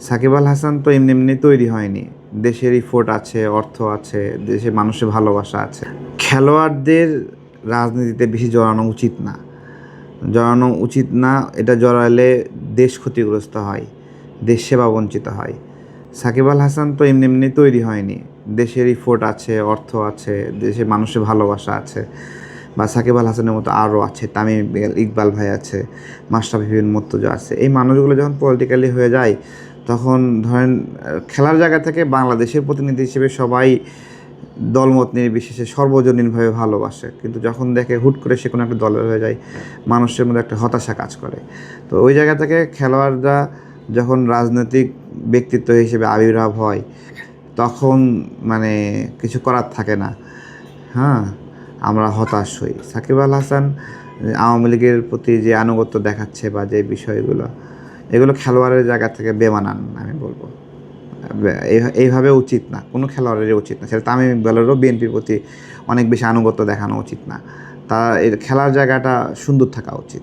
সাকিব আল হাসান তো এমনি এমনি তৈরি হয়নি। দেশের ইফোর্ট আছে, অর্থ আছে, দেশে মানুষের ভালোবাসা আছে। খেলোয়াড়দের রাজনীতিতে বেশি জড়ানো উচিত না, জড়ানো উচিত না। এটা জড়ালে দেশ ক্ষতিগ্রস্ত হয়, দেশ সেবা বঞ্চিত হয়। সাকিব আল হাসান তো এমনি এমনি তৈরি হয়নি। দেশের ইফোর্ট আছে, অর্থ আছে, দেশে মানুষের ভালোবাসা আছে। বা সাকিব আল হাসানের মতো আরও আছে, তামিম ইকবাল ভাই আছে, মাশরাফি বিন মুর্তজা আছে। এই মানুষগুলো যখন পলিটিক্যালি হয়ে যায়, তখন ধরেন খেলার জায়গা থেকে বাংলাদেশের প্রতিনিধি হিসেবে সবাই দলমত নির্বিশেষে সর্বজনীনভাবে ভালোবাসে, কিন্তু যখন দেখে হুট করে সে কোনো একটা দলের হয়ে যায়, মানুষের মধ্যে একটা হতাশা কাজ করে। তো ওই জায়গা থেকে খেলোয়াড়রা যখন রাজনৈতিক ব্যক্তিত্ব হিসেবে আবির্ভাব হয়, তখন মানে কিছু করার থাকে না। হ্যাঁ, আমরা হতাশ হই। সাকিব আল হাসান আওয়ামী লীগের প্রতি যে আনুগত্য দেখাচ্ছে বা যে বিষয়গুলো, এগুলো খেলোয়াড়ের জায়গা থেকে বেমানান আমি বলবো। এইভাবে উচিত না, কোনো খেলোয়াড়েরই উচিত না। সেটা তামিম ইকবালেরও বিএনপির প্রতি অনেক বেশি আনুগত্য দেখানো উচিত না। তার এর খেলার জায়গাটা সুন্দর থাকা উচিত।